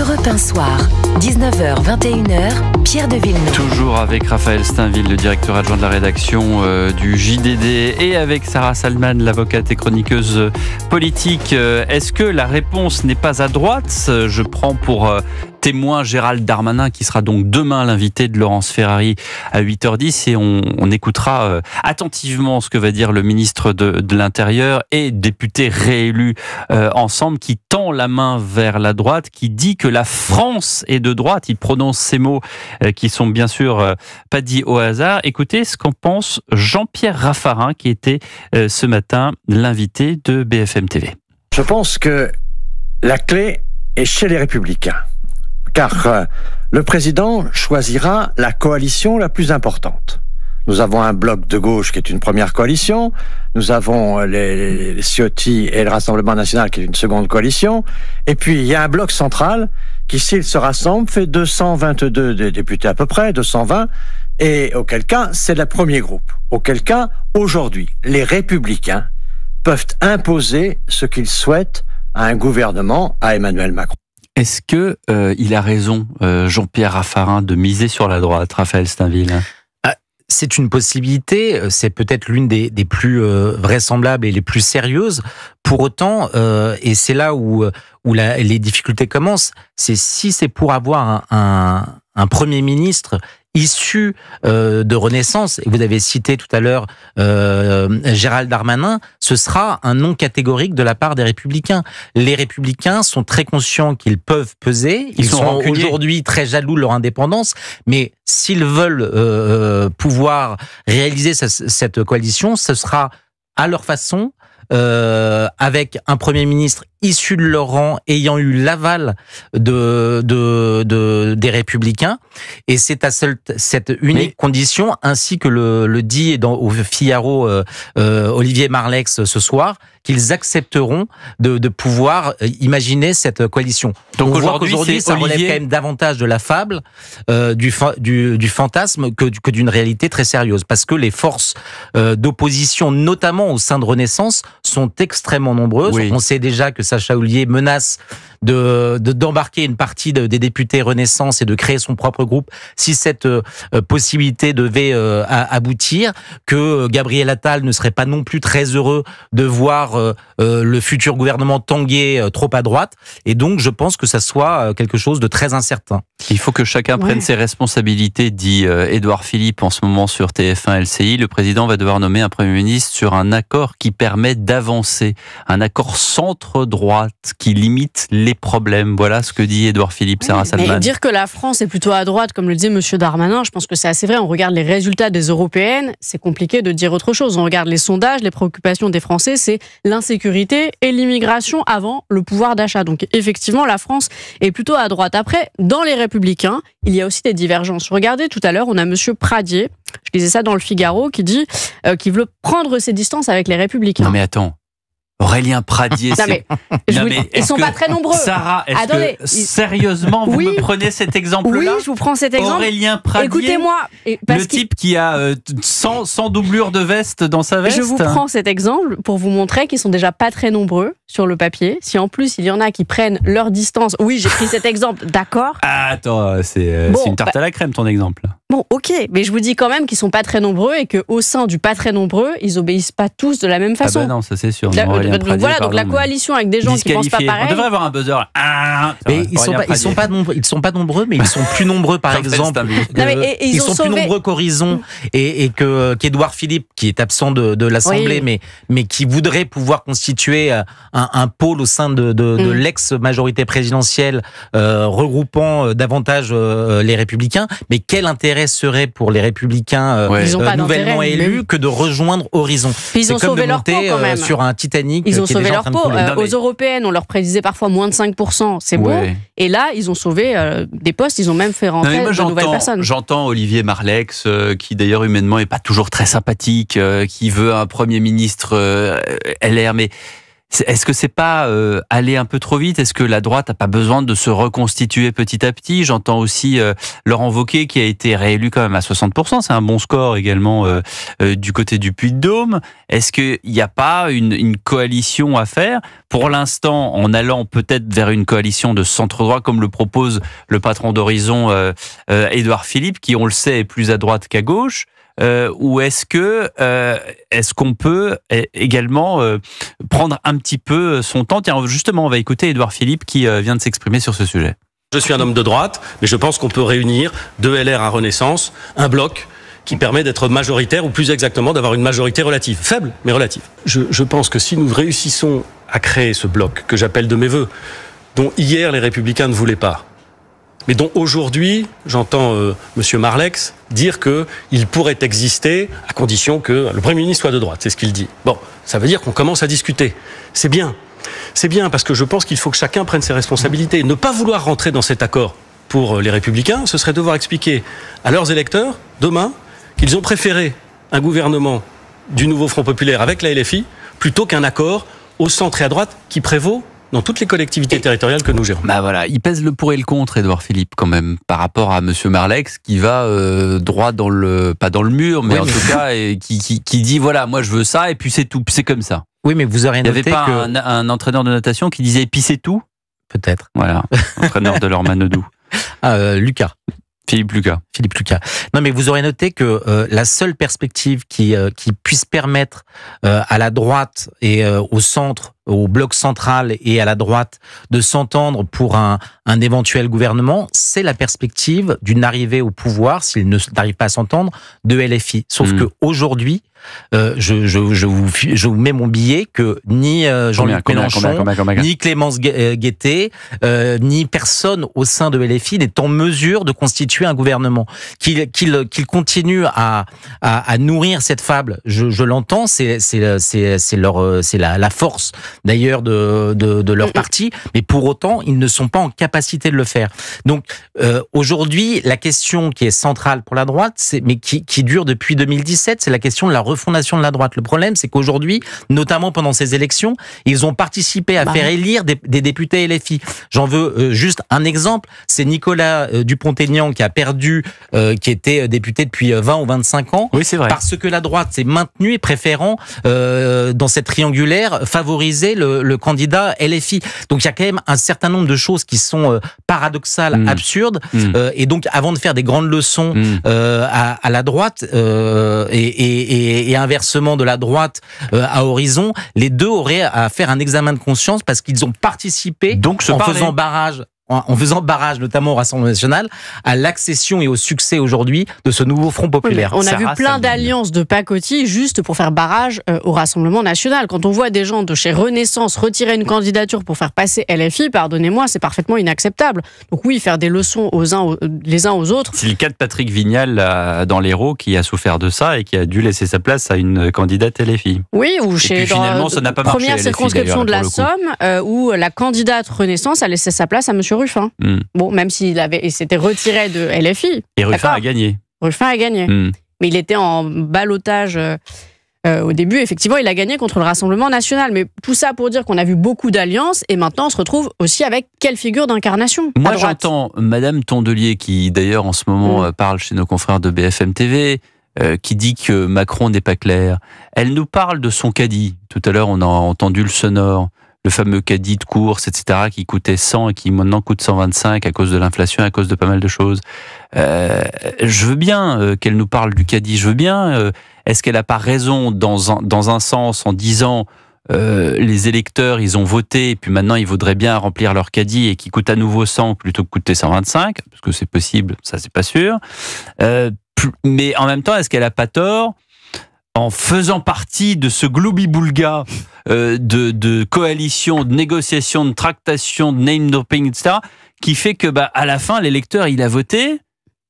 Europe 1 Soir, 19h-21h, Pierre de Villeneuve. Toujours avec Raphaël Steinville, le directeur adjoint de la rédaction du JDD, et avec Sarah Salman, l'avocate et chroniqueuse politique. Est-ce que la réponse n'est pas à droite ? Je prends pour témoin Gérald Darmanin, qui sera donc demain l'invité de Laurence Ferrari à 8h10, et on écoutera attentivement ce que va dire le ministre de l'Intérieur et député réélu ensemble, qui tend la main vers la droite, qui dit que la France est de droite. Il prononce ces mots qui sont bien sûr pas dits au hasard. Écoutez ce qu'en pense Jean-Pierre Raffarin, qui était ce matin l'invité de BFM TV. Je pense que la clé est chez les Républicains, car le président choisira la coalition la plus importante. Nous avons un bloc de gauche qui est une première coalition, nous avons les Ciotti et le Rassemblement national qui est une seconde coalition, et puis il y a un bloc central qui, s'il se rassemble, fait 222 députés à peu près, 220, et auquel cas c'est le premier groupe. Auquel cas, aujourd'hui, les Républicains peuvent imposer ce qu'ils souhaitent à un gouvernement, à Emmanuel Macron. Est-ce que il a raison, Jean-Pierre Raffarin, de miser sur la droite, Raphaël Steinville ? C'est une possibilité, c'est peut-être l'une des plus vraisemblables et les plus sérieuses. Pour autant, et c'est là où les difficultés commencent, c'est si c'est pour avoir un Premier ministre issu de Renaissance, et vous avez cité tout à l'heure Gérald Darmanin, ce sera un non catégorique de la part des Républicains. Les Républicains sont très conscients qu'ils peuvent peser, ils sont aujourd'hui très jaloux de leur indépendance, mais s'ils veulent pouvoir réaliser cette coalition, ce sera à leur façon, avec un Premier ministre issu de leur rang, ayant eu l'aval des Républicains, et c'est à cette unique condition, ainsi que le dit au Figaro Olivier Marleix ce soir, qu'ils accepteront de pouvoir imaginer cette coalition. Donc on voit qu'aujourd'hui, ça relève quand même davantage de la fable, du fantasme, que d'une réalité très sérieuse, parce que les forces d'opposition, notamment au sein de Renaissance, sont extrêmement nombreuses. Oui. On sait déjà que Sacha Houlié menace d'embarquer une partie des députés Renaissance et de créer son propre groupe si cette possibilité devait aboutir, que Gabriel Attal ne serait pas non plus très heureux de voir le futur gouvernement tanguer trop à droite, et donc je pense que ça soit quelque chose de très incertain. Il faut que chacun prenne ses responsabilités, dit Édouard Philippe en ce moment sur TF1 LCI. Le président va devoir nommer un Premier ministre sur un accord qui permet d'avancer, un accord centre-droite qui limite les problèmes. Voilà ce que dit Édouard Philippe, Sarah Salman. Mais dire que la France est plutôt à droite, comme le disait M. Darmanin, je pense que c'est assez vrai. On regarde les résultats des européennes, c'est compliqué de dire autre chose. On regarde les sondages, les préoccupations des Français, c'est l'insécurité et l'immigration avant le pouvoir d'achat. Donc effectivement, la France est plutôt à droite. Après, dans les Républicains, il y a aussi des divergences. Regardez, tout à l'heure, on a M. Pradier, je lisais ça dans le Figaro, qui dit qu'il veut prendre ses distances avec les Républicains. Non mais attends, Aurélien Pradier, ils sont pas très nombreux. Sarah, sérieusement, vous me prenez cet exemple-là ? Oui, je vous prends cet exemple. Aurélien Pradier, écoutez-moi, le type qui a 100 doublures de veste dans sa veste. Je vous prends cet exemple pour vous montrer qu'ils sont déjà pas très nombreux sur le papier. Si en plus il y en a qui prennent leur distance, oui, j'ai pris cet exemple, d'accord. Attends, c'est une tarte à la crème ton exemple. Bon, ok, mais je vous dis quand même qu'ils sont pas très nombreux et qu'au sein du pas très nombreux, ils obéissent pas tous de la même façon. Ah bah non, ça c'est sûr. Donc la coalition avec des gens qui pensent pas pareil. On devrait avoir un buzzer. Mais ils sont pas nombreux, mais ils sont plus nombreux, par exemple. Ils sont plus nombreux qu'Horizon et qu'Édouard Philippe, qui est absent de l'Assemblée, mais qui voudrait pouvoir constituer un pôle au sein de l'ex-majorité présidentielle, regroupant davantage les Républicains. Mais quel intérêt serait pour les Républicains nouvellement élus que de rejoindre Horizon? Ils ont sauvé leur peau quand même. Sur un Titanic. Ils ont sauvé leur peau. Aux européennes, on leur prédisait parfois moins de 5%. C'est bon. Et là, ils ont sauvé des postes. Ils ont même fait rentrer de nouvelles personnes. J'entends Olivier Marleix, qui d'ailleurs humainement n'est pas toujours très sympathique, qui veut un Premier ministre LR, mais Est-ce que c'est pas aller un peu trop vite? Est-ce que la droite n'a pas besoin de se reconstituer petit à petit? J'entends aussi Laurent Wauquiez qui a été réélu quand même à 60%. C'est un bon score également du côté du Puy-de-Dôme. Est-ce qu'il n'y a pas une coalition à faire? Pour l'instant, en allant peut-être vers une coalition de centre-droit, comme le propose le patron d'Horizon, Édouard Philippe, qui, on le sait, est plus à droite qu'à gauche. Ou est-ce qu'on peut également prendre un petit peu son temps? Tiens, justement, on va écouter Édouard Philippe qui vient de s'exprimer sur ce sujet. Je suis un homme de droite, mais je pense qu'on peut réunir de LR à Renaissance un bloc qui permet d'être majoritaire, ou plus exactement d'avoir une majorité relative, faible mais relative. Je pense que si nous réussissons à créer ce bloc que j'appelle de mes vœux, dont hier les Républicains ne voulaient pas, mais dont aujourd'hui, j'entends Monsieur Marlex dire qu'il pourrait exister à condition que le Premier ministre soit de droite, c'est ce qu'il dit. Bon, ça veut dire qu'on commence à discuter. C'est bien. C'est bien parce que je pense qu'il faut que chacun prenne ses responsabilités. Ne pas vouloir rentrer dans cet accord pour les Républicains, ce serait devoir expliquer à leurs électeurs, demain, qu'ils ont préféré un gouvernement du nouveau Front Populaire avec la LFI plutôt qu'un accord au centre et à droite qui prévaut dans toutes les collectivités territoriales que nous gérons. Bah voilà, il pèse le pour et le contre, Édouard Philippe, quand même, par rapport à Monsieur Marlex, qui va droit dans le, pas dans le mur, mais en tout cas, et qui dit voilà, moi je veux ça, et puis c'est tout, puis c'est comme ça. Oui, mais vous aurez noté il n'y avait pas un entraîneur de natation qui disait et puis c'est tout? Peut-être. Voilà, entraîneur de leur Manodou. Lucas. Philippe Lucas. Non, mais vous aurez noté que la seule perspective qui puisse permettre à la droite et au centre, au bloc central et à la droite de s'entendre pour un éventuel gouvernement, c'est la perspective d'une arrivée au pouvoir, s'ils n'arrivent pas à s'entendre, de LFI. Sauf que aujourd'hui, je vous mets mon billet que ni Jean-Luc Mélenchon, ni Clémence Guettet, ni personne au sein de LFI n'est en mesure de constituer un gouvernement. Qu'il continue à nourrir cette fable, je l'entends, c'est la force d'ailleurs de leur parti, mais pour autant ils ne sont pas en capacité de le faire. Donc aujourd'hui, la question qui est centrale pour la droite, mais qui dure depuis 2017, c'est la question de la refondation de la droite. Le problème, c'est qu'aujourd'hui, notamment pendant ces élections, ils ont participé à faire élire des députés LFI. J'en veux juste un exemple, c'est Nicolas Dupont-Aignan qui a perdu, qui était député depuis 20 ou 25 ans, oui, c'est vrai. Parce que la droite s'est maintenue et préférant, dans cette triangulaire, favoriser le candidat LFI. Donc il y a quand même un certain nombre de choses qui sont paradoxales, absurdes, et donc avant de faire des grandes leçons à la droite, et inversement de la droite à Horizon, les deux auraient à faire un examen de conscience parce qu'ils ont participé en faisant barrage, notamment au Rassemblement national, à l'accession et au succès aujourd'hui de ce nouveau Front populaire. Oui, on a vu plein d'alliances de pacotille juste pour faire barrage au Rassemblement national. Quand on voit des gens de chez Renaissance retirer une candidature pour faire passer LFI, pardonnez-moi, c'est parfaitement inacceptable. Donc oui, faire des leçons les uns aux autres. C'est le cas de Patrick Vignal dans l'Hérault qui a souffert de ça et qui a dû laisser sa place à une candidate LFI. Oui, ou chez finalement, ça n'a pas marché, première circonscription de la Somme, où la candidate Renaissance a laissé sa place à Monsieur Ruffin. Bon, même s'il s'était retiré de LFI. Et Ruffin a gagné. Mais il était en ballottage au début. Effectivement, il a gagné contre le Rassemblement national. Mais tout ça pour dire qu'on a vu beaucoup d'alliances et maintenant on se retrouve aussi avec quelle figure d'incarnation? Moi, j'entends Madame Tondelier qui, d'ailleurs, en ce moment, parle chez nos confrères de BFM TV, qui dit que Macron n'est pas clair. Elle nous parle de son caddie. Tout à l'heure, on a entendu le sonore. Le fameux caddie de course, etc., qui coûtait 100 et qui maintenant coûte 125 à cause de l'inflation, à cause de pas mal de choses. Je veux bien qu'elle nous parle du caddie, je veux bien. Est-ce qu'elle n'a pas raison dans un sens en disant les électeurs, ils ont voté, et puis maintenant ils voudraient bien remplir leur caddie et qui coûte à nouveau 100 plutôt que coûter 125, parce que c'est possible, ça c'est pas sûr. Mais en même temps, est-ce qu'elle n'a pas tort en faisant partie de ce gloubi-boulga de coalition, de négociation, de tractation, de name-dropping, etc., qui fait que à la fin, l'électeur, il a voté,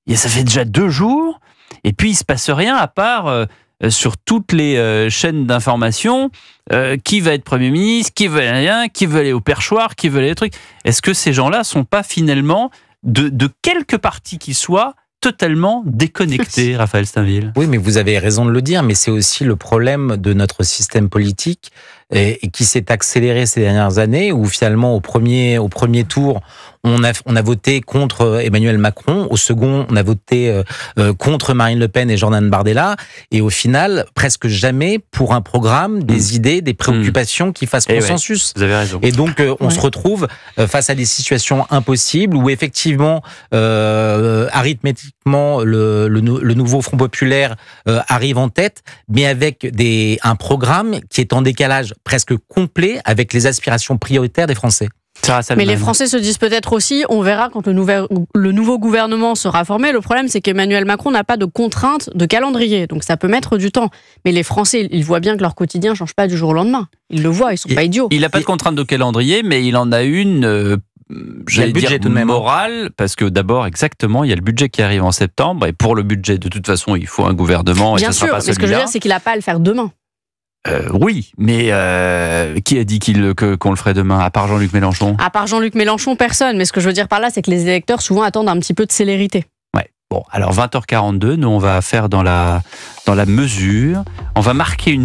et ça fait déjà 2 jours, et puis il se passe rien à part sur toutes les chaînes d'information, qui va être Premier ministre, qui veut rien, qui veut aller au perchoir, qui veut aller des trucs. Est-ce que ces gens-là sont pas finalement, de quelque parti qu'ils soient, totalement déconnecté, Raphaël Steinville? Oui, mais vous avez raison de le dire, mais c'est aussi le problème de notre système politique et qui s'est accéléré ces dernières années, où finalement au premier tour, on a voté contre Emmanuel Macron. Au second, on a voté contre Marine Le Pen et Jordan Bardella. Et au final, presque jamais pour un programme, des idées, des préoccupations qui fassent consensus. Ouais, vous avez raison. Et donc, on se retrouve face à des situations impossibles où effectivement, arithmétiquement, le nouveau Front populaire arrive en tête, mais avec un programme qui est en décalage presque complet avec les aspirations prioritaires des Français. Mais les Français se disent peut-être aussi, on verra quand le nouveau gouvernement sera formé. Le problème, c'est qu'Emmanuel Macron n'a pas de contrainte de calendrier, donc ça peut mettre du temps. Mais les Français, ils voient bien que leur quotidien ne change pas du jour au lendemain. Ils le voient, ils sont pas idiots. Il n'a pas de contrainte de calendrier, mais il en a une... j'allais dire morale, parce que d'abord, exactement, il y a le budget qui arrive en septembre, et pour le budget, de toute façon, il faut un gouvernement. Bien et ça sûr, sera pas mais ce que je veux dire, c'est qu'il n'a pas à le faire demain. Oui, mais qui a dit qu'on le ferait demain, à part Jean-Luc Mélenchon? À part Jean-Luc Mélenchon, personne. Mais ce que je veux dire par là, c'est que les électeurs souvent attendent un petit peu de célérité. Ouais. Bon, alors 20h42, nous on va faire dans la mesure, on va marquer une